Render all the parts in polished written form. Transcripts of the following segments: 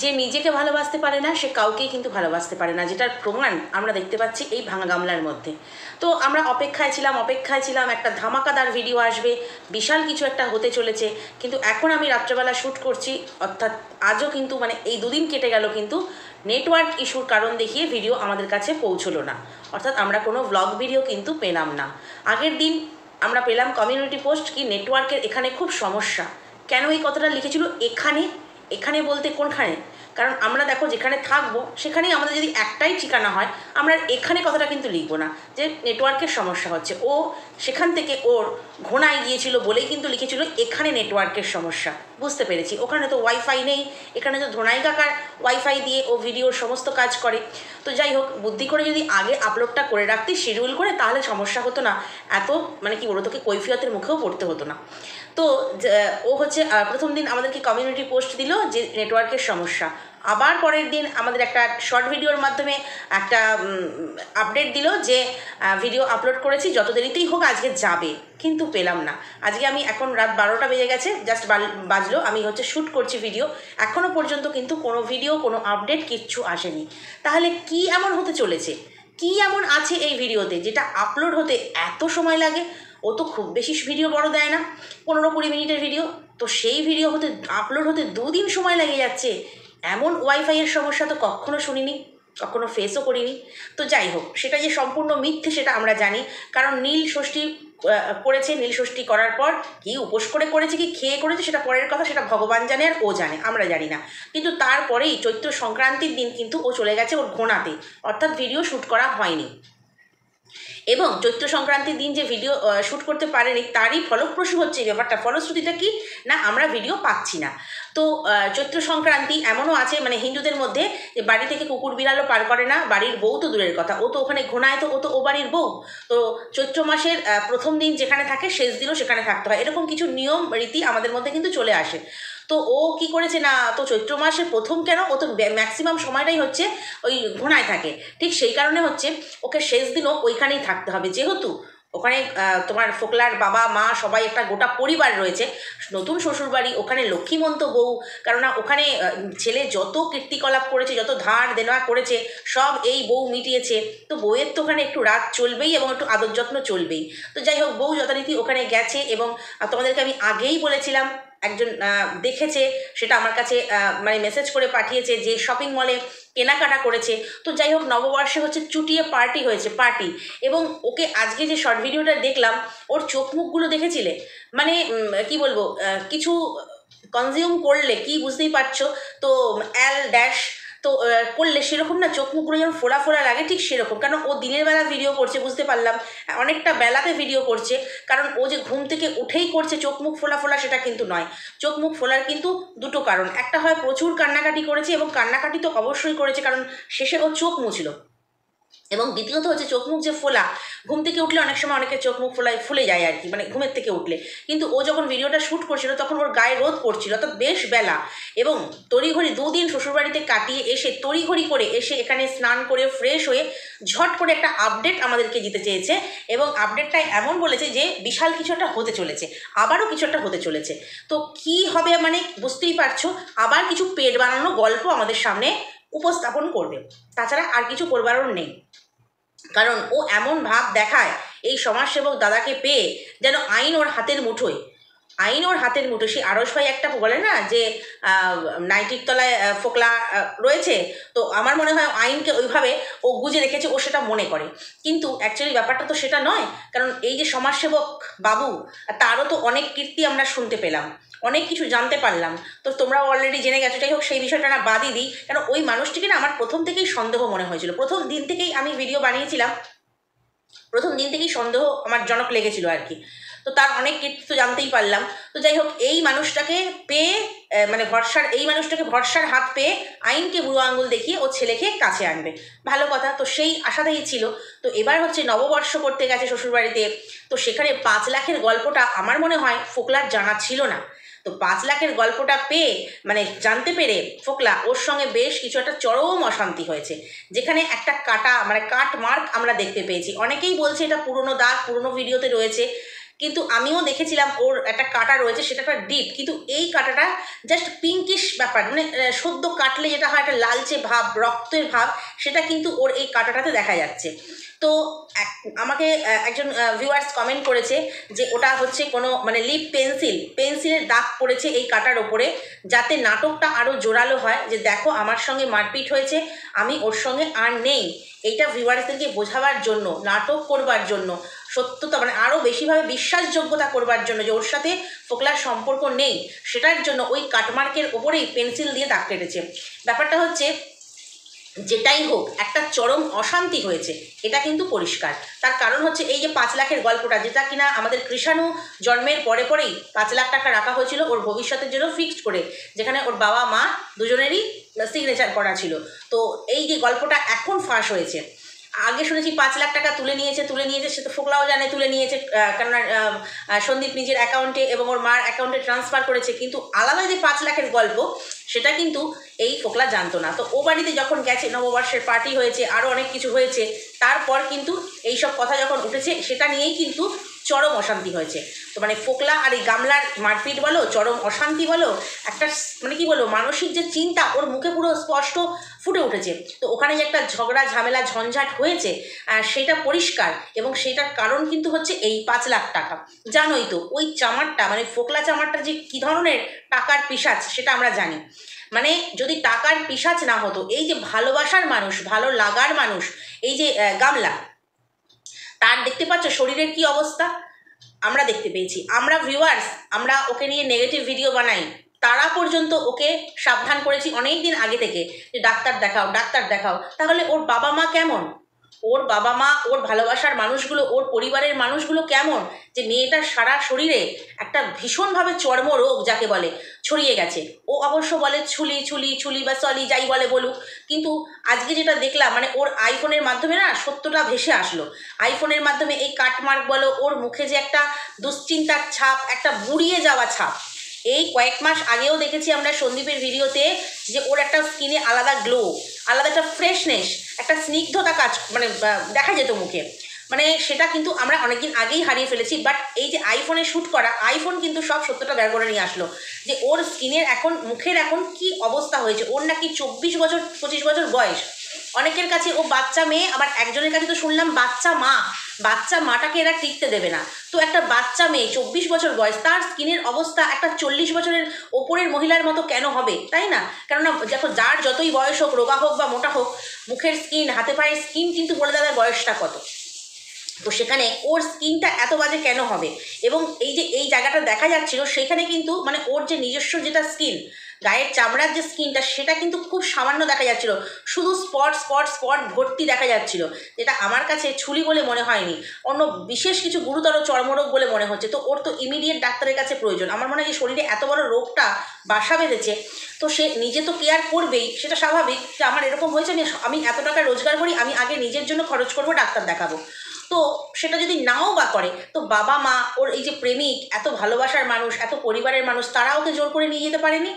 যে নিজেকে ভালোবাসতে পারে না সে কাউকেই কিন্তু ভালোবাসতে পারে না, যেটার প্রমাণ আমরা দেখতে পাচ্ছি এই ভাঙা গামলার মধ্যে। তো আমরা অপেক্ষায় ছিলাম একটা ধামাকাদার ভিডিও আসবে, বিশাল কিছু একটা হতে চলেছে। কিন্তু এখন আমি রাত্রেবেলা শ্যুট করছি, অর্থাৎ আজও কিন্তু মানে এই দুদিন কেটে গেল, কিন্তু নেটওয়ার্ক ইস্যুর কারণ দেখিয়ে ভিডিও আমাদের কাছে পৌঁছলো না, অর্থাৎ আমরা কোনো ব্লগ ভিডিও কিন্তু পেলাম না। আগের দিন আমরা পেলাম কমিউনিটি পোস্ট কি নেটওয়ার্কের এখানে খুব সমস্যা। কেন এই কথাটা লিখেছিল এখানে? এখানে বলতে কোনখানে? কারণ আমরা দেখো যেখানে থাকবো সেখানেই আমাদের যদি একটাই ঠিকানা হয়, আমরা এখানে কথাটা কিন্তু লিখবো না যে নেটওয়ার্কের সমস্যা হচ্ছে। ও সেখান থেকে ওর ঘোনায় গিয়েছিল বলেই কিন্তু লিখেছিল এখানে নেটওয়ার্কের সমস্যা। বুঝতে পেরেছি, ওখানে তো ওয়াইফাই নেই, এখানে তো ধোনাই কাকার ওয়াইফাই দিয়ে ও ভিডিওর সমস্ত কাজ করে। তো যাই হোক, বুদ্ধি করে যদি আগে আপলোডটা করে রাখতি শিডিউল করে, তাহলে সমস্যা হতো না, এত মানে কি বলতো, তোকে কৈফিয়তের মুখেও পড়তে হতো না। তো ও হচ্ছে প্রথম দিন আমাদেরকে কমিউনিটি পোস্ট দিল যে নেটওয়ার্কের সমস্যা, আবার পরের দিন আমাদের একটা শর্ট ভিডিওর মাধ্যমে একটা আপডেট দিল যে ভিডিও আপলোড করেছি, যত দেরিতেই হোক আজকে যাবে, কিন্তু পেলাম না। আজকে আমি এখন রাত 12টা বেজে গেছে, জাস্ট বাজলো, আমি হচ্ছে শ্যুট করছি ভিডিও, এখনও পর্যন্ত কিন্তু কোনো ভিডিও কোনো আপডেট কিচ্ছু আসেনি। তাহলে কি এমন হতে চলেছে, কি এমন আছে এই ভিডিওতে যেটা আপলোড হতে এত সময় লাগে? ও তো খুব বেশি ভিডিও বড় দেয় না, 15-20 মিনিটের ভিডিও, তো সেই ভিডিও হতে আপলোড হতে 2 দিন সময় লেগে যাচ্ছে। এমন ওয়াইফাইয়ের সমস্যা তো কখনো শুনিনি, কখনো ফেসও করিনি। তো যাই হোক, সেটা যে সম্পূর্ণ মিথ্যে সেটা আমরা জানি, কারণ নীল ষষ্ঠী করেছে, নীল ষষ্ঠী করার পর কি উপোস করে করেছে কি খেয়ে করেছে সেটা পরের কথা, সেটা ভগবান জানে আর ও জানে, আমরা জানি না। কিন্তু তারপরেই চৈত্র সংক্রান্তির দিন কিন্তু ও চলে গেছে ওর ঘোনাতে, অর্থাৎ ভিডিও শ্যুট করা হয়নি। এবং চৈত্র সংক্রান্তির দিন যে ভিডিও শ্যুট করতে পারেনি তারই ফলপ্রসূ হচ্ছে এই ব্যাপারটা। ফলশ্রুতিটা কি না, আমরা ভিডিও পাচ্ছি না। তো চৈত্র সংক্রান্তি এমনও আছে মানে হিন্দুদের মধ্যে যে বাড়ি থেকে কুকুর বিড়ালও পার করে না, বাড়ির বউ তো দূরের কথা, ও তো ওখানে ঘোনায়, তো ও তো ও বাড়ির বউ। তো চৈত্র মাসের প্রথম দিন যেখানে থাকে শেষ দিনও সেখানে থাকতে হয়, এরকম কিছু নিয়ম রীতি আমাদের মধ্যে কিন্তু চলে আসে। তো ও কি করেছে না, তো চৈত্র মাসের প্রথম কেন, ও তো ম্যাক্সিমাম সময়টাই হচ্ছে ওই ঘোনায় থাকে, ঠিক সেই কারণে হচ্ছে ওকে শেষ দিনও ওইখানেই থাকতে হবে। যেহেতু ওখানে তোমার ফোকলার বাবা মা সবাই একটা গোটা পরিবার রয়েছে, নতুন শ্বশুরবাড়ি, ওখানে লক্ষ্মীমন্ত বউ, কেননা ওখানে ছেলে যত কীর্তিকলাপ করেছে, যত ধার দেনা করেছে, সব এই বউ মিটিয়েছে। তো বউয়ের তো ওখানে একটু রাত চলবেই এবং একটু আদর যত্ন চলবেই। তো যাই হোক, বউ যথারীতি ওখানে গেছে এবং তোমাদেরকে আমি আগেই বলেছিলাম, একজন দেখেছে সেটা আমার কাছে মানে মেসেজ করে পাঠিয়েছে যে শপিং মলে কেনাকাটা করেছে। তো যাই হোক, নববর্ষে হচ্ছে চুটিয়ে পার্টি হয়েছে, পার্টি। এবং ওকে আজকে যে শর্ট ভিডিওটা দেখলাম, ওর চোখ মুখগুলো দেখেছিলে, মানে কি বলবো, কিছু কনজিউম করলে কি বুঝতেই পারছো তো, অ্যাল ড্যাশ তো করলে সেরকম না, চোখ মুখগুলো যেমন ফোলা ফোলা লাগে ঠিক সেরকম। কারণ ও দিনের বেলা ভিডিও করছে, বুঝতে পারলাম অনেকটা বেলাতে ভিডিও করছে, কারণ ও যে ঘুম থেকে উঠেই করছে চোখ মুখ ফোলা ফোলা সেটা কিন্তু নয়। চোখ মুখ ফোলার কিন্তু দুটো কারণ, একটা হয় প্রচুর কান্নাকাটি করেছে, এবং কান্নাকাটি তো অবশ্যই করেছে কারণ শেষে ও চোখ মুছল, এবং দ্বিতীয়ত হচ্ছে চোখ মুখ যে ফোলা, ঘুম থেকে উঠলে অনেক সময় অনেকের চোখ মুখ ফুলে যায় আর কি, মানে ঘুমের থেকে উঠলে। কিন্তু ও যখন ভিডিওটা শ্যুট করছিল তখন ওর গায়ে রোদ পড়ছিল, অর্থাৎ বেশ বেলা, এবং তড়িঘড়ি 2 দিন শ্বশুরবাড়িতে কাটিয়ে এসে তড়িঘড়ি করে এসে এখানে স্নান করে ফ্রেশ হয়ে ঝট করে একটা আপডেট আমাদেরকে দিতে চেয়েছে, এবং আপডেটটায় এমন বলেছে যে বিশাল কিছু একটা হতে চলেছে, আবারও কিছু একটা হতে চলেছে। তো কি হবে মানে বুঝতেই পারছো, আবার কিছু পেট বানানো গল্প আমাদের সামনে উপস্থাপন করবে, তাছাড়া আর কিছু করবারও নেই। কারণ ও এমন ভাব দেখায় এই সমাজসেবক দাদাকে পেয়ে যেন আইন ওর হাতের মুঠোয়, আইন ওর হাতের মুঠোয়। সেই আরস ভাই একটা বলে না যে নাইটির তলায় ফোকলা রয়েছে, তো আমার মনে হয় আইনকে ওইভাবে ও গুজে রেখেছে, ও সেটা মনে করে। কিন্তু অ্যাকচুয়ালি ব্যাপারটা তো সেটা নয়, কারণ এই যে সমাজসেবক বাবু, তারও তো অনেক কীর্তি আমরা শুনতে পেলাম, অনেক কিছু জানতে পারলাম, তো তোমরাও অলরেডি জেনে গেছো। যাই হোক, সেই বিষয়টা না বাদই দিই, কারণ ওই মানুষটিকে না আমার প্রথম থেকেই সন্দেহ মনে হয়েছিল, প্রথম দিন থেকেই আমি ভিডিও বানিয়েছিলাম, প্রথম দিন থেকেই সন্দেহ আমার জনক লেগেছিল আর কি। তো তার অনেক কীর্তি তো জানতেই পারলাম। তো যাই হোক, এই মানুষটাকে পেয়ে মানে এই মানুষটাকে ভরসার হাত পেয়ে আইনকে বুড়ো আঙুল দেখিয়ে ও ছেলেকে কাছে আনবে, ভালো কথা, তো সেই আশাতেই ছিল। তো এবার হচ্ছে নববর্ষ করতে গেছে শ্বশুরবাড়িতে, তো সেখানে 5 লাখের গল্পটা আমার মনে হয় ফোকলার জানা ছিল না। তো 5 লাখের গল্পটা পেয়ে মানে জানতে পেরে ফোকলা ওর সঙ্গে বেশ কিছু একটা চরম অশান্তি হয়েছে, যেখানে একটা কাটা মানে কাট মার্ক আমরা দেখতে পেয়েছি। অনেকেই বলছে এটা পুরনো দাগ, পুরনো ভিডিওতে রয়েছে, কিন্তু আমিও দেখেছিলাম ওর একটা কাটা রয়েছে, সেটা একটা ডিপ, কিন্তু এই কাটাটা জাস্ট পিঙ্কিশ ব্যাপার, মানে সদ্য কাটলে যেটা হয় একটা লালচে ভাব, রক্তের ভাব, সেটা কিন্তু ওর এই কাটাটাতে দেখা যাচ্ছে। তো আমাকে একজন ভিউয়ার্স কমেন্ট করেছে যে ওটা হচ্ছে কোনো মানে লিপ পেন্সিলের দাগ পড়েছে এই কাটার ওপরে, যাতে নাটকটা আরও জোরালো হয়, যে দেখো আমার সঙ্গে মারপিট হয়েছে, আমি ওর সঙ্গে আর নেই। এইটা ভিউয়ার্সদেরকে বোঝাবার জন্য, নাটক করবার জন্য, সত্যতা মানে আরও বেশিভাবে বিশ্বাসযোগ্যতা করবার জন্য যে ওর সাথে ফোকলার সম্পর্ক নেই, সেটার জন্য ওই কাটমার্কের ওপরেই পেন্সিল দিয়ে দাগ কেটেছে। ব্যাপারটা হচ্ছে যেটাই হোক একটা চরম অশান্তি হয়েছে, এটা কিন্তু পরিষ্কার। তার কারণ হচ্ছে এই যে 5 লাখের গল্পটা, যেটা কিনা আমাদের কৃষাণু জন্মের পরে পরেই 5 লাখ টাকা রাখা হয়েছিল ওর ভবিষ্যতের জন্য ফিক্সড করে, যেখানে ওর বাবা মা দুজনেরই সিগনেচার করা ছিল। তো এই যে গল্পটা এখন ফাঁস হয়েছে, আগে শুনেছি 5 লাখ টাকা তুলে নিয়েছে, সে তো ফোকলাও জানে তুলে নিয়েছে, কেননা সন্দীপ নিজের অ্যাকাউন্টে এবং ওর মার অ্যাকাউন্টে ট্রান্সফার করেছে, কিন্তু আলাদা যে 5 লাখের গল্প সেটা কিন্তু এই ফোকলা জানতো না। তো ও বাড়িতে যখন গেছে, নববর্ষের পার্টি হয়েছে, আরও অনেক কিছু হয়েছে, তারপর কিন্তু এইসব কথা যখন উঠেছে সেটা নিয়েই কিন্তু চরম অশান্তি হয়েছে। তো মানে ফোকলা আর এই গামলার মারপিট বলো, চরম অশান্তি বলো, একটা মানে কি বলবো, মানসিক যে চিন্তা ওর মুখে পুরো স্পষ্ট ফুটে উঠেছে। তো ওখানে যে একটা ঝগড়া ঝামেলা ঝঞ্ঝাট হয়েছে সেটা পরিষ্কার, এবং সেটার কারণ কিন্তু হচ্ছে এই 5 লাখ টাকা। জানোই তো ওই চামারটা, মানে ফোকলা চামারটা যে কী ধরনের টাকার পিশাচ সেটা আমরা জানি। মানে যদি টাকার পিশাচ না হতো, এই যে ভালোবাসার মানুষ, ভালো লাগার মানুষ, এই যে গামলা, তার দেখতে পাচ্ছ শরীরের কি অবস্থা, আমরা দেখতে পেয়েছি। আমরা ভিউয়ার্স, আমরা ওকে নিয়ে নেগেটিভ ভিডিও বানাই, তারা পর্যন্ত ওকে সাবধান করেছি অনেক দিন আগে থেকে যে ডাক্তার দেখাও, ডাক্তার দেখাও। তাহলে ওর বাবা মা কেমন, ওর বাবা মা, ওর ভালোবাসার মানুষগুলো, ওর পরিবারের মানুষগুলো কেমন, যে মেয়েটার সারা শরীরে একটা ভীষণভাবে চর্মরোগ যাকে বলে ছড়িয়ে গেছে। ও অবশ্য বলে ছুলি ছুলি ছুলি বা সলি যাই বলে বলুক, কিন্তু আজকে যেটা দেখলাম, মানে ওর আইফোনের মাধ্যমে না সত্যটা ভেসে আসলো। আইফোনের মাধ্যমে এই কাটমার্ক বলো, ওর মুখে যে একটা দুশ্চিন্তার ছাপ, একটা বুড়িয়ে যাওয়া ছাপ। এই কয়েক মাস আগেও দেখেছি আমরা সন্দীপের ভিডিওতে যে ওর একটা স্কিনে আলাদা গ্লো, আলাদা একটা ফ্রেশনেস, একটা স্নিগ্ধতা কাজ মানে দেখা যেত মুখে, মানে সেটা কিন্তু আমরা অনেকদিন আগেই হারিয়ে ফেলেছি। বাট এই যে আইফোনে শ্যুট করা, আইফোন কিন্তু সব সত্যটা বের করে নিয়ে আসলো যে ওর স্কিনের এখন, মুখের এখন কি অবস্থা হয়েছে। ওর নাকি 24 বছর 25 বছর বয়স, অনেকের কাছে ও বাচ্চা মেয়ে, আবার একজনের কাছে তো শুনলাম বাচ্চা মা, বাচ্চা মাটাকে এরা টিকতে দেবে না। তো একটা বাচ্চা মেয়ে 24 বছর বয়স, তার স্কিনের অবস্থা একটা 40 বছরের ওপরের মহিলার মতো কেন হবে, তাই না? কেননা দেখো, যার যতই বয়স হোক, রোগা হোক বা মোটা হোক, মুখের স্কিন, হাতে পায়ের স্কিন কিন্তু বলে দেয় বয়সটা কত। তো সেখানে ওর স্কিনটা এত বাজে কেন হবে? এবং এই যে এই জায়গাটা দেখা যাচ্ছিল, সেখানে কিন্তু মানে ওর যে নিজস্ব যেটা স্কিন, গায়ের চামড়ার যে স্কিনটা, সেটা কিন্তু খুব সামান্য দেখা যাচ্ছিল, শুধু স্পট স্পট স্পট ভর্তি দেখা যাচ্ছিল, যেটা আমার কাছে ছুলি বলে মনে হয়নি, অন্য বিশেষ কিছু গুরুতর চর্মরোগ বলে মনে হচ্ছে। তো ওর তো ইমিডিয়েট ডাক্তারের কাছে প্রয়োজন। আমার মনে হয় যে শরীরে এত বড় রোগটা বাসা বেঁধেছে, তো সে নিজে তো কেয়ার করবেই, সেটা স্বাভাবিক যে আমার এরকম হয়েছে, আমি এত টাকা রোজগার করি, আমি আগে নিজের জন্য খরচ করবো, ডাক্তার দেখাবো। তো সেটা যদি নাও বা করে, তো বাবা মা, ওর এই যে প্রেমিক, এত ভালোবাসার মানুষ, এত পরিবারের মানুষ, তারা ওকে জোর করে নিয়ে যেতে পারেনি।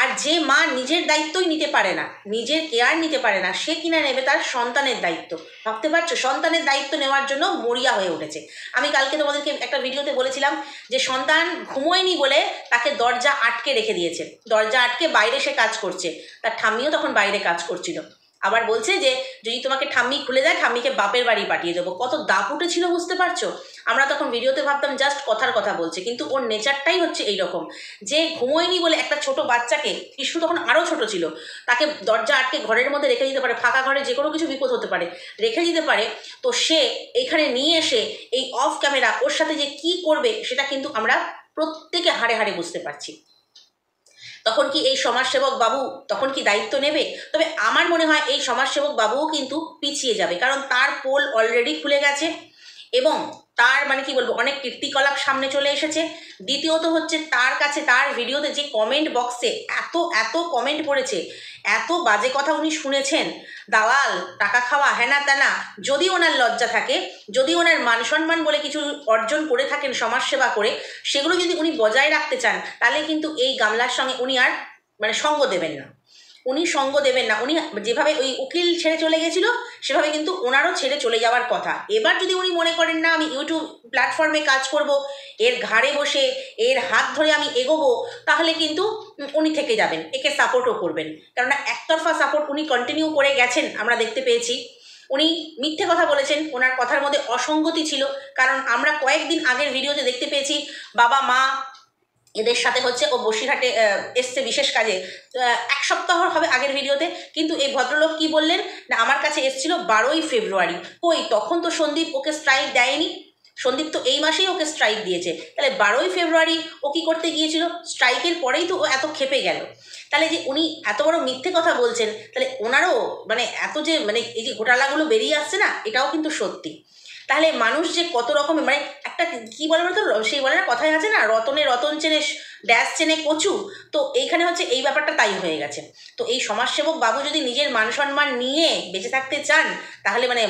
আর যে মা নিজের দায়িত্বই নিতে পারে না, নিজের কেয়ার নিতে পারে না, সে কিনা নেবে তার সন্তানের দায়িত্ব। ভাবতে পারছো, সন্তানের দায়িত্ব নেওয়ার জন্য মরিয়া হয়ে উঠেছে। আমি কালকে তোমাদেরকে একটা ভিডিওতে বলেছিলাম যে সন্তান ঘুমোয়নি বলে তাকে দরজা আটকে রেখে দিয়েছে, দরজা আটকে বাইরে সে কাজ করছে, তার ঠাম্মিও তখন বাইরে কাজ করছিল। আবার বলছে যে যদি তোমাকে ঠাম্মি খুলে দেয়, ঠাম্মিকে বাপের বাড়ি পাঠিয়ে দেবো। কত দাপুটে ছিল বুঝতে পারছো? আমরা তখন ভিডিওতে ভাবতাম জাস্ট কথার কথা বলছে, কিন্তু ওর নেচারটাই হচ্ছে এইরকম, যে ঘুমোয়নি বলে একটা ছোট বাচ্চাকে, শিশু তখন আরও ছোট ছিল, তাকে দরজা আটকে ঘরের মধ্যে রেখে দিতে পারে, ফাঁকা ঘরে যে কোনো কিছু বিপদ হতে পারে, রেখে দিতে পারে। তো সে এখানে নিয়ে এসে এই অফ ক্যামেরা ওর সাথে যে কি করবে, সেটা কিন্তু আমরা প্রত্যেকে হাড়ে হাড়ে বুঝতে পারছি। তখন কি এই সমাজসেবক বাবু তখন কি দায়িত্ব নেবে? তবে আমার মনে হয় এই সমাজসেবক বাবুও কিন্তু পিছিয়ে যাবে, কারণ তার পোল অলরেডি খুলে গেছে, এবং তার মানে কি বলবো, অনেক কীর্তিকলাপ সামনে চলে এসেছে। দ্বিতীয়ত হচ্ছে তার কাছে, তার ভিডিওতে যে কমেন্ট বক্সে এত এত কমেন্ট পড়েছে, এত বাজে কথা উনি শুনেছেন, দালাল, টাকা খাওয়া, হ্যানা ত্যানা। যদি ওনার লজ্জা থাকে, যদি ওনার মান সম্মান বলে কিছু অর্জন করে থাকেন সমাজসেবা করে, সেগুলো যদি উনি বজায় রাখতে চান, তাহলে কিন্তু এই গামলার সঙ্গে উনি আর মানে সঙ্গ দেবেন না। উনি সঙ্গ দেবেন না। উনি যেভাবে ওই উকিল ছেড়ে চলে গেছিল সেভাবে কিন্তু ওনারও ছেড়ে চলে যাওয়ার কথা। এবার যদি উনি মনে করেন না আমি ইউটিউব প্ল্যাটফর্মে কাজ করব, এর ঘাড়ে বসে এর হাত ধরে আমি এগোবো, তাহলে কিন্তু উনি থেকে যাবেন, একে সাপোর্টও করবেন। কেননা একতরফা সাপোর্ট উনি কন্টিনিউ করে গেছেন, আমরা দেখতে পেয়েছি। উনি মিথ্যে কথা বলেছেন, ওনার কথার মধ্যে অসঙ্গতি ছিল। কারণ আমরা কয়েকদিন আগের ভিডিওতে দেখতে পেয়েছি বাবা মা এদের সাথে হচ্ছে ও বসিরহাটে এসছে বিশেষ কাজে, 1 সপ্তাহ হবে আগের ভিডিওতে। কিন্তু এই ভদ্রলোক কি বললেন না আমার কাছে এসছিল 12ই ফেব্রুয়ারি। কই তখন তো সন্দীপ ওকে স্ট্রাইক দেয়নি, সন্দীপ তো এই মাসেই ওকে স্ট্রাইক দিয়েছে। তাহলে 12ই ফেব্রুয়ারি ও কী করতে গিয়েছিল? স্ট্রাইকের পরেই তো ও এত ক্ষেপে গেল। তাহলে যে উনি এত বড় মিথ্যে কথা বলছেন, তাহলে ওনারও মানে এত যে মানে এই যে ঘোটালাগুলো বেরিয়ে আসছে না, এটাও কিন্তু সত্যি। তাহলে মানুষ যে কত রকমের মানে একটা কি বলে বলতো, সেই বলে না কথায় আছে না, রতনে রতন চেনে ড্যাশ চেনে কচু। তো এইখানে হচ্ছে এই ব্যাপারটা তাই হয়ে গেছে। তো এই সমাজসেবক বাবু যদি নিজের মান সম্মান নিয়ে বেঁচে থাকতে চান, তাহলে মানে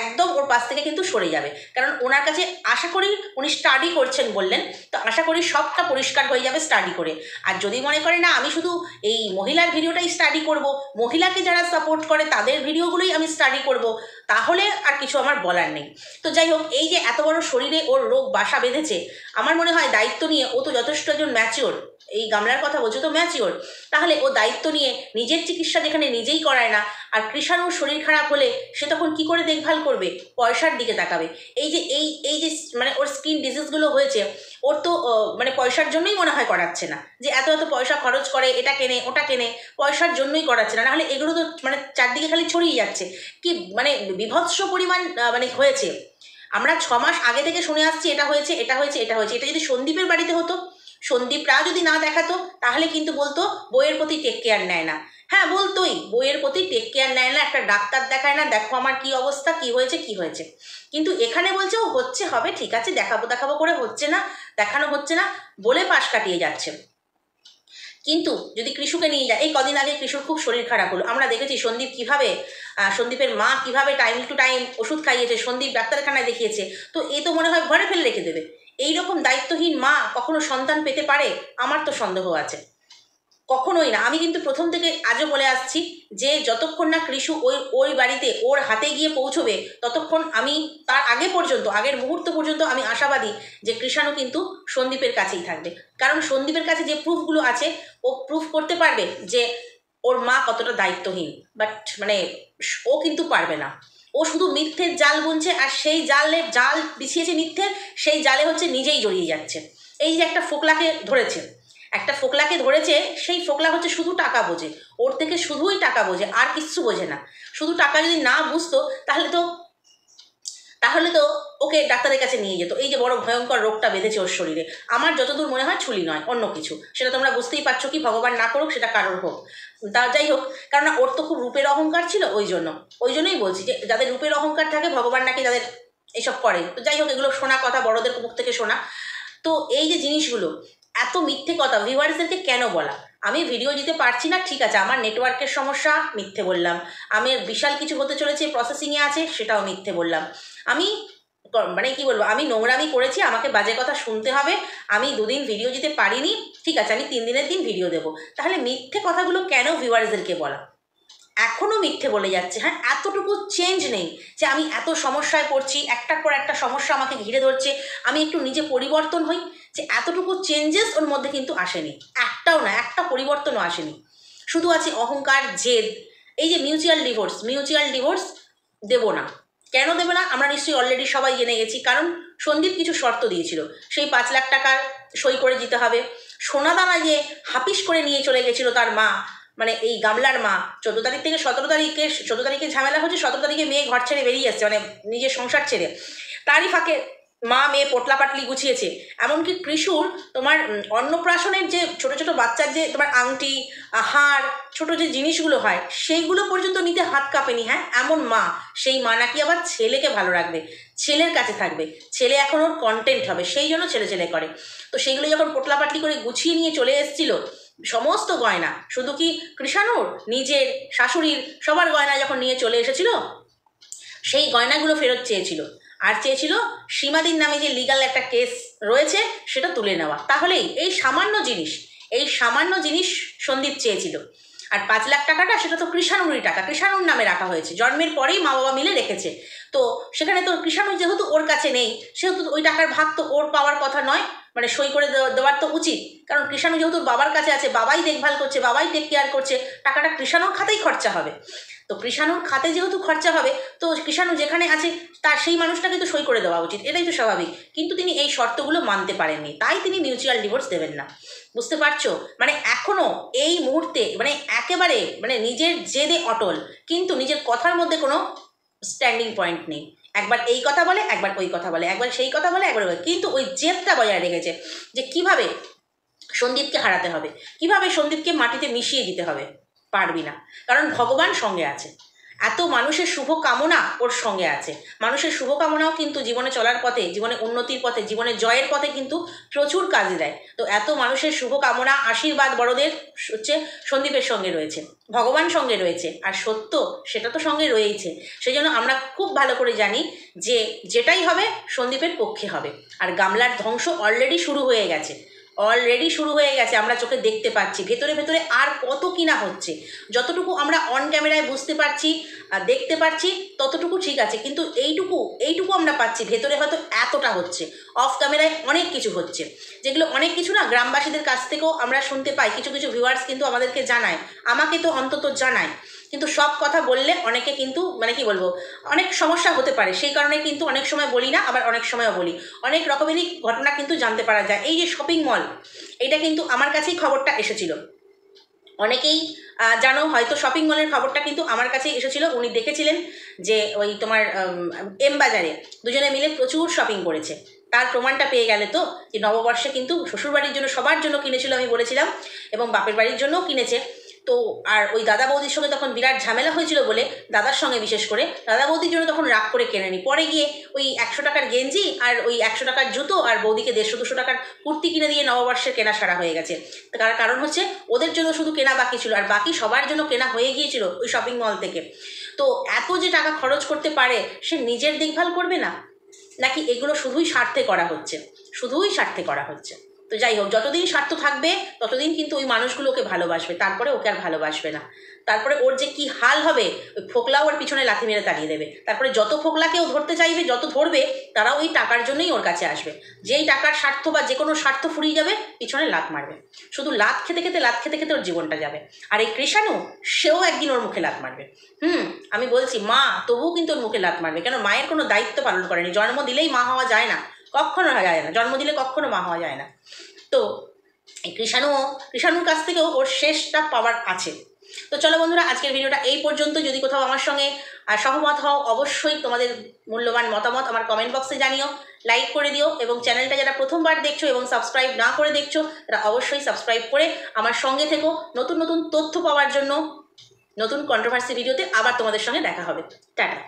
একদম ওর পাশ থেকে কিন্তু সরে যাবে। কারণ ওনার কাছে আশা করি উনি স্টাডি করছেন বললেন, তো আশা করি সবটা পরিষ্কার হয়ে যাবে স্টাডি করে। আর যদি মনে করে না আমি শুধু এই মহিলার ভিডিওটাই স্টাডি করব, মহিলাকে যারা সাপোর্ট করে তাদের ভিডিওগুলোই আমি স্টাডি করব, তাহলে আর কিছু আমার বলার নেই। তো যাই হোক, এই যে এত বড় শরীরে ওর রোগ বাসা বেঁধেছে, আমার মনে হয় দায়িত্ব নিয়ে ও তো যথেষ্ট একজন ম্যাচিওর, এই গামলার কথা বলছো তো ম্যাচিওর, তাহলে ও দায়িত্ব নিয়ে নিজের চিকিৎসা যেখানে নিজেই করায় না, আর কৃষাণুর শরীর খারাপ হলে সে তখন কি করে দেখভাল করবে? পয়সার দিকে তাকাবে। এই যে এই যে মানে ওর স্কিন ডিজিজগুলো হয়েছে, ওর তো মানে পয়সার জন্যই মনে হয় করাচ্ছে না, যে এত এত পয়সা খরচ করে এটা কেনে ওটা কেনে, পয়সার জন্যই করাচ্ছে না। নাহলে এগুলো তো মানে চারদিকে খালি ছড়িয়ে যাচ্ছে, কি মানে বিভৎস পরিমাণ মানে হয়েছে। আমরা 6 মাস আগে থেকে শুনে আসছি এটা হয়েছে এটা হয়েছে এটা হয়েছে। এটা যদি সন্দীপের বাড়িতে হতো, সন্দীপরা যদি না দেখাতো, তাহলে কিন্তু বলতো বইয়ের প্রতি টেক কেয়ার নেয় না। হ্যাঁ বলতোই, বইয়ের প্রতি টেক কেয়ার নেয় না, একটা ডাক্তার দেখায় না, দেখো আমার কি অবস্থা, কি হয়েছে কি হয়েছে। কিন্তু এখানে বলছে ও হচ্ছে হবে, ঠিক আছে দেখাবো দেখাবো করে হচ্ছে না, দেখানো হচ্ছে না বলে পাশ কাটিয়ে যাচ্ছে। কিন্তু যদি কৃষুকে নিয়ে যায়, এই কদিন আগে কৃষুর খুব শরীর খারাপ হলো, আমরা দেখেছি সন্দীপ কিভাবে সন্দীপের মা কিভাবে টাইম টু টাইম ওষুধ খাইয়েছে, সন্দীপ ডাক্তারখানায় দেখিয়েছে। তো এ তো মনে হয় ঘরে ফেলে রেখে দেবে। এইরকম দায়িত্বহীন মা কখনো সন্তান পেতে পারে? আমার তো সন্দেহ আছে। কখনোই না। আমি কিন্তু প্রথম থেকে আজও বলে আসছি যে যতক্ষণ না কৃষু ওই ওই বাড়িতে ওর হাতে গিয়ে পৌঁছবে, ততক্ষণ আমি তার আগে পর্যন্ত, আগের মুহূর্ত পর্যন্ত আমি আশাবাদী যে কৃষাণু কিন্তু সন্দীপের কাছেই থাকবে। কারণ সন্দীপের কাছে যে প্রুফগুলো আছে, ও প্রুফ করতে পারবে যে ওর মা কতটা দায়িত্বহীন। বাট মানে ও কিন্তু পারবে না। ও শুধু মিথ্যের জাল বুনছে, আর সেই জাল বিছিয়েছে মিথ্যের, সেই জালে হচ্ছে নিজেই জড়িয়ে যাচ্ছে। এই যে একটা ফোকলাকে ধরেছে, একটা ফোকলাকে ধরেছে, সেই ফোকলা হচ্ছে শুধু টাকা বোঝে, ওর থেকে শুধুই টাকা বোঝে, আর কিচ্ছু বোঝে না। শুধু টাকা যদি না বুঝতো, তাহলে তো ওকে ডাক্তারের কাছে নিয়ে যেত। এই যে বড় ভয়ঙ্কর রোগটা বেঁধেছে ওর শরীরে, আমার যতদূর মনে হয় ছুলি নয়, অন্য কিছু। সেটা তোমরা বুঝতেই পারছো, কি ভগবান না করুক সেটা কারোর হোক। তা যাই হোক, কারণ ওর তো খুব রূপের অহংকার ছিল, ওই জন্যই বলছি যে যাদের রূপের অহংকার থাকে, ভগবান নাকি যাদের এসব করে। তো যাই হোক, এগুলো শোনা কথা, বড়দের মুখ থেকে শোনা। তো এই যে জিনিসগুলো, এত মিথ্যে কথা ভিউয়ার্সদেরকে কেন বলা? আমি ভিডিও দিতে পারছি না, ঠিক আছে, আমার নেটওয়ার্কের সমস্যা, মিথ্যে বললাম। আমার বিশাল কিছু হতে চলেছে, প্রসেসিংয়ে আছে, সেটাও মিথ্যে বললাম। আমি মানে কি বলবো, আমি নোংরামি করেছি, আমাকে বাজে কথা শুনতে হবে। আমি 2 দিন ভিডিও দিতে পারিনি, ঠিক আছে, আমি 3 দিনের দিন ভিডিও দেবো। তাহলে মিথ্যে কথাগুলো কেন ভিউয়ার্সদেরকে বলা? এখনও মিথ্যে বলে যাচ্ছে। হ্যাঁ, এতটুকু চেঞ্জ নেই যে আমি এত সমস্যায় পড়ছি, একটার পর একটা সমস্যা আমাকে ঘিরে ধরছে, আমি একটু নিজে পরিবর্তন হই, যে এতটুকু চেঞ্জেস ওর মধ্যে কিন্তু আসেনি। একটাও না, একটা পরিবর্তনও আসেনি। শুধু আছে অহংকার, জেদ। এই যে মিউচুয়াল ডিভোর্স দেবো না, কেন দেবে না আমরা নিশ্চয়ই অলরেডি সবাই জেনে গেছি। কারণ সন্দীপ কিছু শর্ত দিয়েছিল, সেই 5 লাখ টাকার সই করে দিতে হবে। সোনাদানা যে হাপিস করে নিয়ে চলে গেছিল তার মা, মানে এই গামলার মা, 14 তারিখ থেকে 14 তারিখে ঝামেলা হচ্ছে, 17 তারিখে মেয়ে ঘর ছেড়ে বেরিয়ে এসছে, মানে নিজের সংসার ছেড়ে। তারই ফাঁকে মা মেয়ে পোটলা পাটলি গুছিয়েছে। এমনকি কৃষুর তোমার অন্নপ্রাশনের যে ছোট ছোট বাচ্চার যে তোমার আংটি, হার, ছোট যে জিনিসগুলো হয়, সেইগুলো পর্যন্ত নিতে হাত কাঁপেনি। হ্যাঁ, এমন মা, সেই মা নাকি আবার ছেলেকে ভালো রাখবে, ছেলের কাছে থাকবে, ছেলে এখন ওর কন্টেন্ট হবে, সেই জন্য ছেলে করে। তো সেইগুলো যখন পোটলা পাটলি করে গুছিয়ে নিয়ে চলে এসেছিল, সমস্ত গয়না, শুধু কি কৃষাণুর, নিজের, শাশুড়ির, সবার গয়না যখন নিয়ে চলে এসেছিল, সেই গয়নাগুলো ফেরত চেয়েছিল। আর চেয়েছিল সীমাদির নামে যে লিগাল একটা কেস রয়েছে সেটা তুলে নেওয়া। তাহলেই এই সামান্য জিনিস সন্দীপ চেয়েছিল। আর 5 লাখ টাকাটা সেটা তো কৃষাণুরই টাকা, কৃষাণুর নামে রাখা হয়েছে, জন্মের পরেই মা বাবা মিলে রেখেছে। তো সেখানে তো কৃষাণু যেহেতু ওর কাছে নেই, সেহেতু ওই টাকার ভাগ তো ওর পাওয়ার কথা নয়, মানে সই করে দেওয়ার তো উচিত। কারণ কৃষাণু যেহেতু বাবার কাছে আছে, বাবাই দেখভাল করছে, বাবাই টেক কেয়ার করছে, টাকাটা কৃষাণুর খাতেই খরচা হবে। তো কৃষাণুর খাতে যেহেতু খরচা হবে, তো কৃষাণু যেখানে আছে তার সেই মানুষটাকে তো সই করে দেওয়া উচিত, এটাই তো স্বাভাবিক। কিন্তু তিনি এই শর্তগুলো মানতে পারেননি, তাই তিনি মিউচুয়াল ডিভোর্স দেবেন না। বুঝতে পারছো? মানে এখনো এই মুহূর্তে মানে একেবারে মানে নিজের জেদে অটল, কিন্তু নিজের কথার মধ্যে কোনো স্ট্যান্ডিং পয়েন্ট নেই। একবার এই কথা বলে, একবার ওই কথা বলে, একবার সেই কথা বলে, একবার ওই, কিন্তু ওই জেদটা বজায় রেখেছে যে কিভাবে সন্দীপকে হারাতে হবে, কিভাবে সন্দীপকে মাটিতে মিশিয়ে দিতে হবে। পারবি না, কারণ ভগবান সঙ্গে আছে। এত মানুষের শুভ কামনা ওর সঙ্গে আছে। মানুষের শুভ কামনাও কিন্তু জীবনে চলার পথে, জীবনে উন্নতির পথে, জীবনে জয়ের পথে কিন্তু প্রচুর কাজে দেয়। তো এত মানুষের শুভ কামনা, আশীর্বাদ বড়দের হচ্ছে সন্দীপের সঙ্গে রয়েছে, ভগবান সঙ্গে রয়েছে, আর সত্য সেটা তো সঙ্গে রয়েইছে। সেই জন্য আমরা খুব ভালো করে জানি যে যেটাই হবে সন্দীপের পক্ষে হবে। আর গামলার ধ্বংস অলরেডি শুরু হয়ে গেছে, অলরেডি শুরু হয়ে গেছে, আমরা চোখে দেখতে পাচ্ছি। ভেতরে ভেতরে আর কত কিনা হচ্ছে, যতটুকু আমরা অন ক্যামেরায় বুঝতে পারছি আর দেখতে পাচ্ছি ততটুকু ঠিক আছে, কিন্তু এইটুকু আমরা পাচ্ছি, ভেতরে হয়তো এতটা হচ্ছে। অফ ক্যামেরায় অনেক কিছু হচ্ছে, যেগুলো অনেক কিছু না গ্রামবাসীদের কাছ থেকেও আমরা শুনতে পাই। কিছু কিছু ভিউয়ার্স কিন্তু আমাদেরকে জানায়, আমাকে তো অন্তত জানায়, কিন্তু সব কথা বললে অনেকে কিন্তু মানে কি বলবো, অনেক সমস্যা হতে পারে। সেই কারণে কিন্তু অনেক সময় বলি না, আবার অনেক সময়ও বলি। অনেক রকমেরই ঘটনা কিন্তু জানতে পারা যায়। এই যে শপিং মল, এটা কিন্তু আমার কাছেই খবরটা এসেছিল। অনেকেই জানো হয়তো, শপিং মলের খবরটা কিন্তু আমার কাছেই এসেছিল। উনি দেখেছিলেন যে ওই তোমার এম বাজারে দুজনে মিলে প্রচুর শপিং করেছে। তার প্রমাণটা পেয়ে গেলে তো, যে নববর্ষে কিন্তু শ্বশুরবাড়ির জন্য সবার জন্য কিনেছিল আমি বলেছিলাম, এবং বাপের বাড়ির জন্যও কিনেছে। তো আর ওই দাদা বৌদির সঙ্গে তখন বিরাট ঝামেলা হয়েছিল বলে, দাদার সঙ্গে বিশেষ করে, দাদা বৌদির জন্য তখন রাগ করে কেনেনি। পরে গিয়ে ওই 100 টাকার গেঞ্জি আর ওই 100 টাকার জুতো আর বৌদিকে 150-200 টাকার কুর্তি কিনে দিয়ে নববর্ষের কেনা সারা হয়ে গেছে। তার কারণ হচ্ছে ওদের জন্য শুধু কেনা বাকি ছিল, আর বাকি সবার জন্য কেনা হয়ে গিয়েছিল ওই শপিং মল থেকে। তো এত যে টাকা খরচ করতে পারে, সে নিজের দেখভাল করবে না, নাকি এগুলো শুধুই স্বার্থে করা হচ্ছে? শুধুই স্বার্থে করা হচ্ছে। তো যাই হোক, যতদিন স্বার্থ থাকবে ততদিন কিন্তু ওই মানুষগুলো ওকে ভালোবাসবে, তারপরে ওকে আর ভালোবাসবে না। তারপরে ওর যে কি হাল হবে, ওই ফোকলাও ওর পিছনে লাথি মেরে তাড়িয়ে দেবে। তারপরে যত ফোকলাকেও ধরতে চাইবে, যত ধরবে, তারাও ওই টাকার জন্যই ওর কাছে আসবে। যেই টাকার স্বার্থ বা যে কোনো স্বার্থ ফুরিয়ে যাবে, পিছনে লাথ মারবে। শুধু লাথ খেতে খেতে ওর জীবনটা যাবে। আর এই কৃষাণু, সেও একদিন ওর মুখে লাথ মারবে। আমি বলছি, মা তবুও কিন্তু ওর মুখে লাথ মারবে। কেন? মায়ের কোনো দায়িত্ব পালন করেনি। জন্ম দিলেই মা হওয়া যায় না, কখনো যায় না। জন্ম দিলে কখনো মা হওয়া যায় না। তো এই কৃষাণুর কাছ থেকেও ওর শেষটা পাওয়ার আছে। তো চলো বন্ধুরা, আজকের ভিডিওটা এই পর্যন্ত। যদি কোথাও আমার সঙ্গে সহমত হও, অবশ্যই তোমাদের মূল্যবান মতামত আমার কমেন্ট বক্সে জানিও, লাইক করে দিও, এবং চ্যানেলটা যারা প্রথমবার দেখছো এবং সাবস্ক্রাইব না করে দেখছো, তারা অবশ্যই সাবস্ক্রাইব করে আমার সঙ্গে থেকো। নতুন নতুন তথ্য পাওয়ার জন্য নতুন কন্ট্রোভার্সি ভিডিওতে আবার তোমাদের সঙ্গে দেখা হবে। টাটা।